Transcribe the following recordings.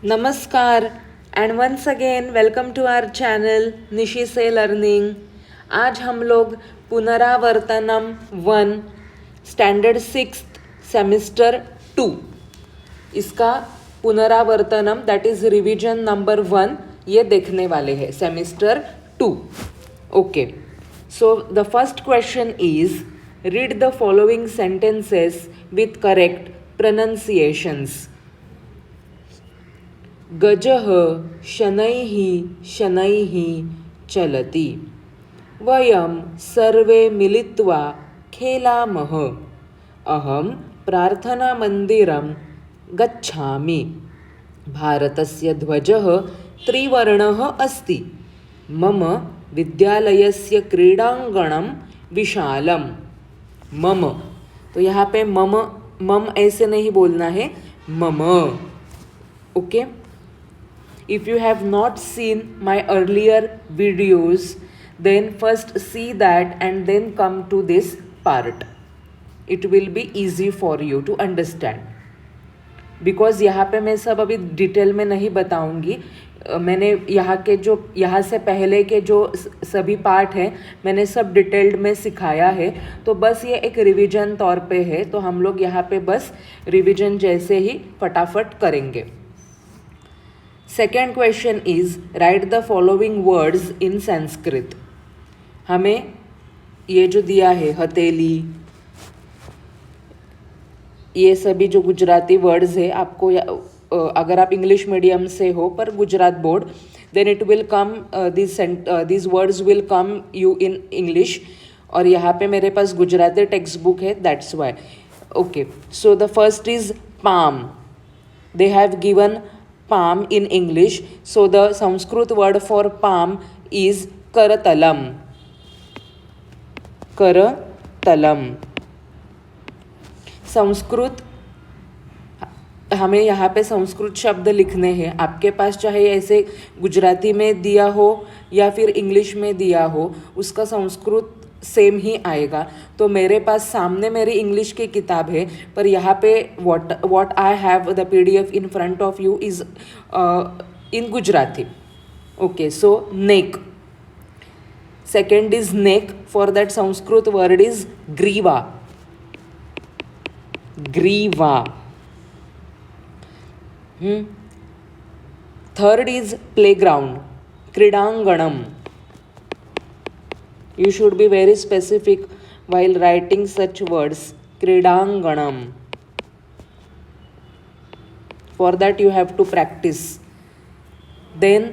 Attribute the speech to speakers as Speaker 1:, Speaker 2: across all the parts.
Speaker 1: नमस्कार and once again welcome to our channel Nishi से learning. आज हम लोग पुनरावर्तनम 1 स्टैंडर्ड 6 सेमिस्टर 2 इसका पुनरावर्तनम दैट इज रिवीजन नंबर 1 ये देखने वाले हैं semester 2। Okay, so the first question is read the following sentences with correct pronunciations. गजः शनैः शनैः चलति। वयं सर्वे मिलित्वा खेलामः। अहं प्रार्थनामन्दिरं गच्छामि। भारतस्य ध्वजः त्रिवर्णः अस्ति। मम विद्यालयस्य क्रीडाङ्गणं विशालम्। मम, तो यहाँ पे मम मम ऐसे नहीं बोलना है, मम। Okay, if you have not seen my earlier videos, then first see that and then come to this part. It will be easy for you to understand because यहाँ पे मैं सब अभी डिटेल में नहीं बताऊंगी। मैंने यहाँ से पहले के जो सभी पार्ट हैं मैंने सब डिटेल्ड में सिखाया है, तो बस ये एक रिवीजन तौर पे है, तो हम लोग यहाँ पे बस रिवीजन जैसे ही फटाफट करेंगे। Second question is right the following words in Sanskrit. हमें ये जो दिया है हथेली, ये सभी जो गुजराती वर्ड्स है, आपको अगर आप इंग्लिश मीडियम से हो पर Gujarat board, then it will come this words will come you in English, और यहाँ पे मेरे पास गुजराती टेक्स्ट बुक है, that's why. Okay, so the first is palm. They have given palm in English, so the Sanskrit word for palm is karatalam. करतलम। संस्कृत, हमें यहाँ पे संस्कृत शब्द लिखने हैं। आपके पास चाहे ऐसे गुजराती में दिया हो या फिर इंग्लिश में दिया हो, उसका संस्कृत सेम ही आएगा। तो मेरे पास सामने मेरी इंग्लिश की किताब है, पर यहाँ पे what I have the PDF in front of you is in Gujarati. Okay, so neck, second is neck, for that Sanskrit word is ग्रीवा। ग्रीवा। थर्ड इज प्लेग्राउंड, क्रीडांगणम। You should be very specific while writing such words. Kridanganam. For that you have to practice. Then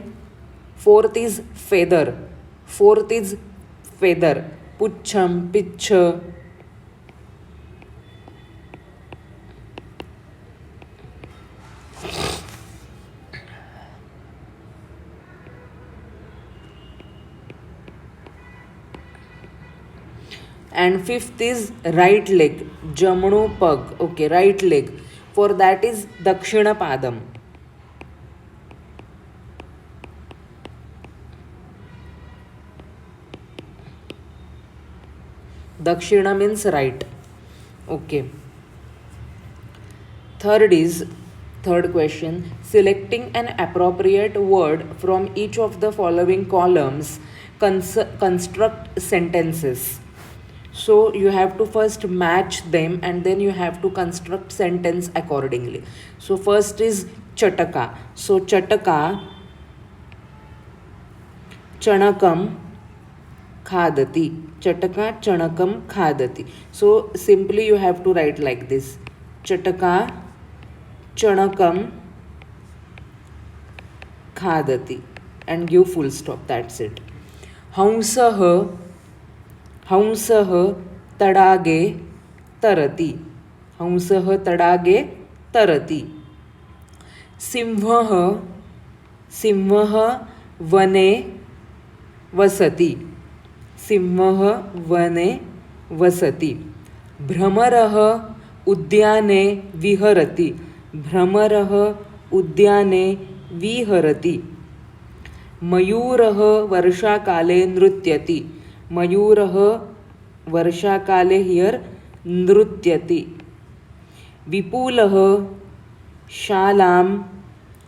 Speaker 1: fourth is feather. Fourth is feather. Pucham, pitcha. And fifth is right leg, jamnu pag. Okay, right leg, for that is dakshina padam. Dakshina means right. Okay, third question, selecting an appropriate word from each of the following columns, construct sentences. So you have to first match them and then you have to construct sentence accordingly. So first is chataka. So chataka chanakam khadati. Chataka chanakam khadati. So simply you have to write like this: chataka chanakam khadati and give full stop. That's it. Hamsah हंसः तडागे तरति। हंसः तडागे तरति। सिंहः सिंहः वने वसति। सिंहः वने वसति। भ्रमरः उद्याने विहरति। भ्रमरः उद्याने विहरति। मयूरः वर्षाकाले नृत्यति। मयूरः वर्षाकाले हियर नृत्यति। विपुलः शालां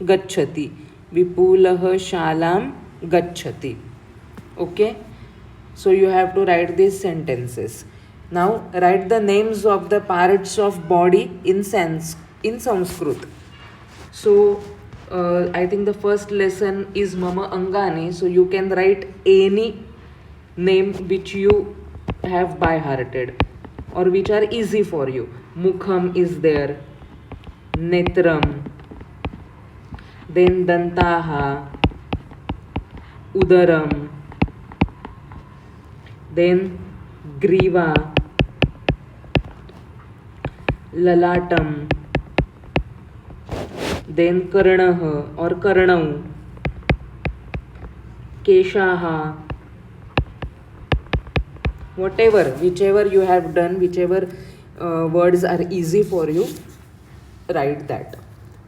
Speaker 1: गच्छति. विपुलः शालां गच्छति. Okay, so you have to write these sentences. Now write the names of the parts of body in Sanskrit. So I think the first lesson is Mama Angani. So you can write any name which you have by hearted or which are easy for you. Mukham is there, Netram, then Dantaha, Udaram, then Griva, Lalatam, then Karnah or Karnau, Keshaha, whatever, whichever you have done, whichever words are easy for you, write that.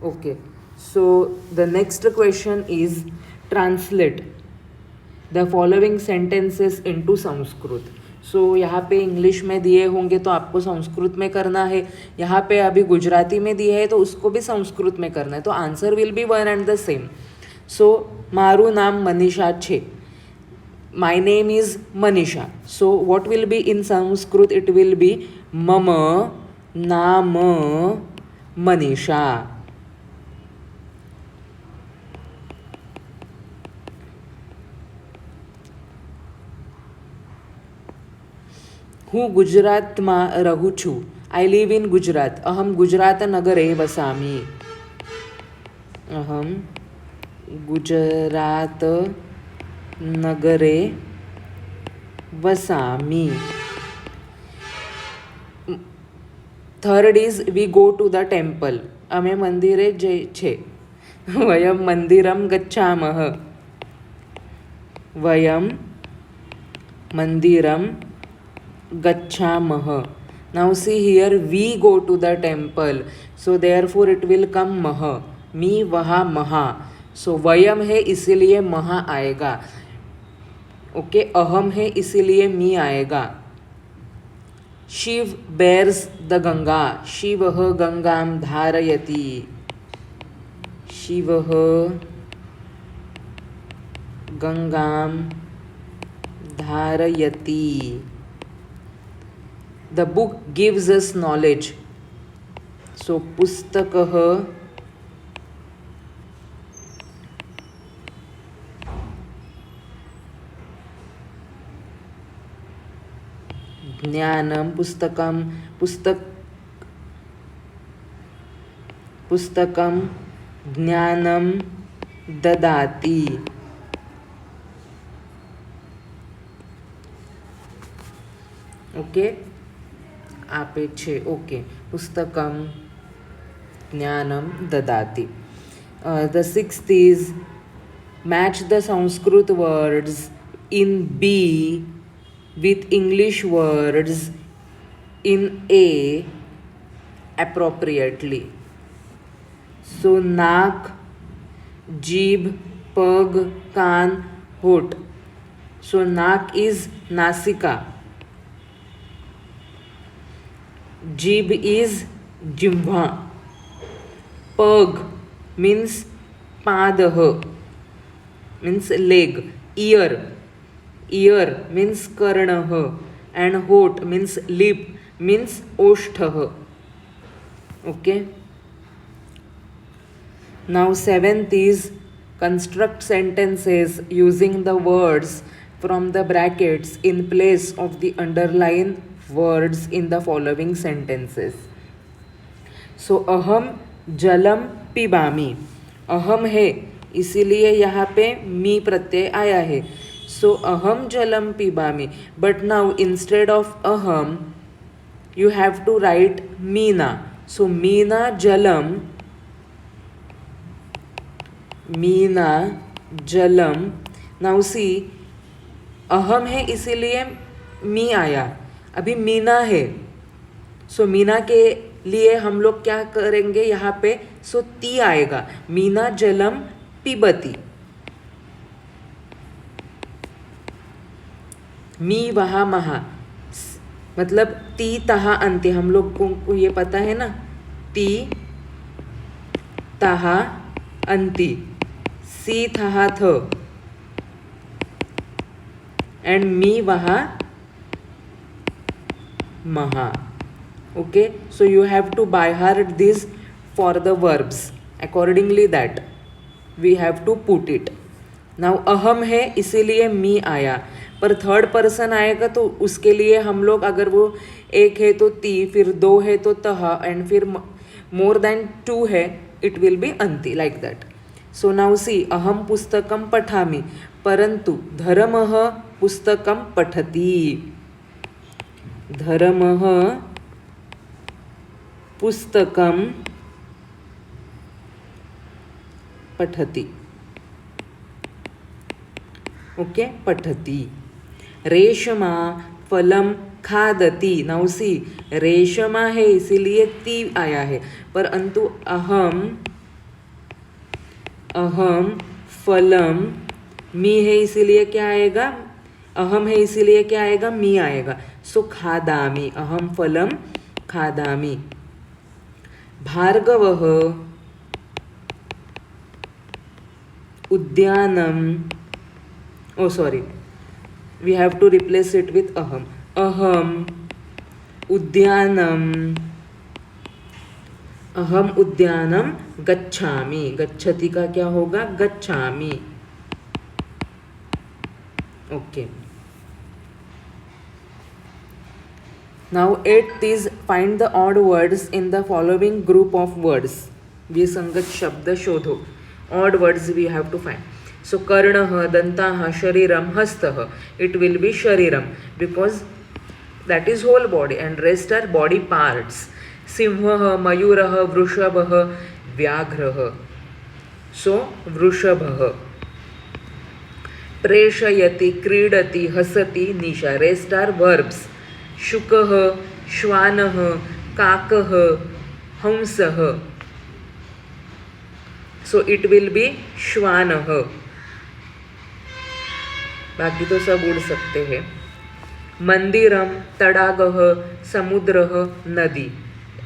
Speaker 1: Okay, so the next question is translate the following sentences into Sanskrit. सो यहाँ पे English में दिए होंगे तो आपको संस्कृत में करना है, यहाँ पे अभी गुजराती में दिए है तो उसको भी संस्कृत में करना है. तो answer will be one and the same. So मारू नाम मनीषा छे, my name is Manisha. So what will be in Sanskrit? It will be मम नाम मनीषा. હું ગુજરાતમાં રહું છું. I live in Gujarat. અહમ ગુજરાત નગરે વસામી. અહમ ગુજરાત નગરે વસામી. Third is we go to the temple. અમે મંદિરે જઈ છે. વયમ મંદિરમ ગચ્છામઃ. વયમ મંદિરમ gachamah. Now see here, we go to the temple, so therefore it will come mah. मी वहा महा. सो वयम है इसीलिए महा आएगा. ओके, अहम है इसीलिए मी आएगा. Shiv bears the Ganga. शिवः गंगां धारयति. शिवः गंगां धारयति. The book gives us knowledge. So pustakah ज्ञानम. पुस्तकम ज्ञानम ददाति. ओके, आपे छे. ओके, पुस्तकम ज्ञानम ददाति. The sixth is match the Sanskrit words in B with English words in A appropriately. सो नाक, जीभ, पग, कान, होठ. सो नाक इज नासिका. जीभ is जिह्वा. पग means पादः means leg. Ear means कर्णः and होठ means lip means ओष्ठः. Okay. Now seventh is construct sentences using the words from the brackets in place of the underlined words in the following sentences. So अहम जलम पिबामी. अहम है इसीलिए यहाँ पे मी प्रत्यय आया है. सो अहम जलम पिबामी. बट नाउ इंस्टेड ऑफ अहम you have to write Meena. So Meena जलम. मीना जलम. नाउ सी, अहम है इसीलिए मी आया. अभी मीना है. सो मीना के लिए हम लोग क्या करेंगे यहाँ पे? सो ती आएगा. मीना जलम पिबती. मी वहा महा मतलब ती तहा अंत्य. हम लोग को ये पता है ना, ती तहा अंति, सी था थ, एंड मी वहाँ महा. Okay, so you have to by heart this for the verbs. Accordingly that we have to put it. Now अहम है इसीलिए मी आया, पर थर्ड पर्सन आएगा तो उसके लिए हम लोग अगर वो एक है तो ती, फिर दो है तो तह, एंड फिर मोर देन टू है इट विल बी अंति, like that. So now see, अहम पुस्तकम पठामि, परंतु धर्मः पुस्तकम पठति. धर्मः पुस्तकं पठति. ओके, पठति. रेशमा फलम खादति. नाउ सी, रेशमा है इसीलिए ती आया है, परंतु अहम फलम मी है इसीलिए क्या आएगा, अहम है इसीलिए क्या आएगा, मी आएगा. सो खादामि, अहम फलम खादामि. भार्गवः उद्यानम, oh sorry, we have to replace it with aham. Aham उद्यानम, अहम उद्यानम गच्छामि. गच्छति का क्या होगा, गच्छामि. Okay. Now 8th is find the odd words in the following group of words. विसंगत शब्द शोधो. Odd words we have to find. So कर्णः, दन्ताः, शरीरम, हस्तः. It will be शरीरम because that is whole body and rest are body parts. सिंहः, मयूरः, वृषभः, व्याघ्रः. So वृषभः. प्रेषयति, क्रीडति, हसति, निशा. Rest are verbs. शुकः, श्वानः, काकः, हंसः. सो इट विल बी श्वानः. बाकी तो सब उड़ सकते हैं. मंदिरम, तडागः, समुद्रः, नदी.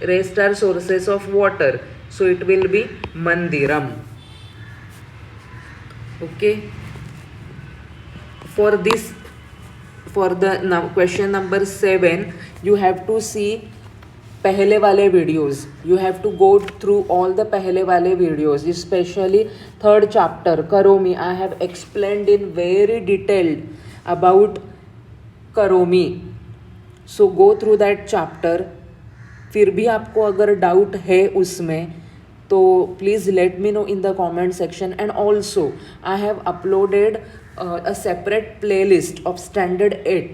Speaker 1: Rest are sources of water, so it will be मंदिरम. Okay. For this, for the question number 7, you have to see पहले वाले videos. You have to go through all the पहले वाले videos, especially third chapter करोमी. I have explained in very detailed about करोमी. So go through that chapter. फिर भी आपको अगर doubt है उसमें तो please let me know in the comment section. And also I have uploaded a separate playlist of standard 8,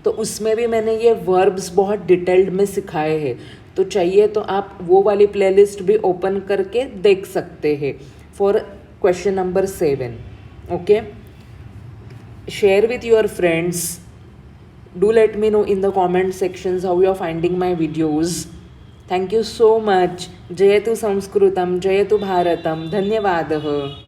Speaker 1: तो उसमें भी मैंने ये वर्ब्स बहुत डिटेल्ड में सिखाए हैं. तो चाहिए तो आप वो वाली प्लेलिस्ट भी ओपन करके देख सकते हैं for question number 7. Okay. Share with your friends. Do let me know in the comment sections how you are finding my videos. Thank you so much. Jayatu Samskrutam, Jayatu Bharatam. धन्यवादः.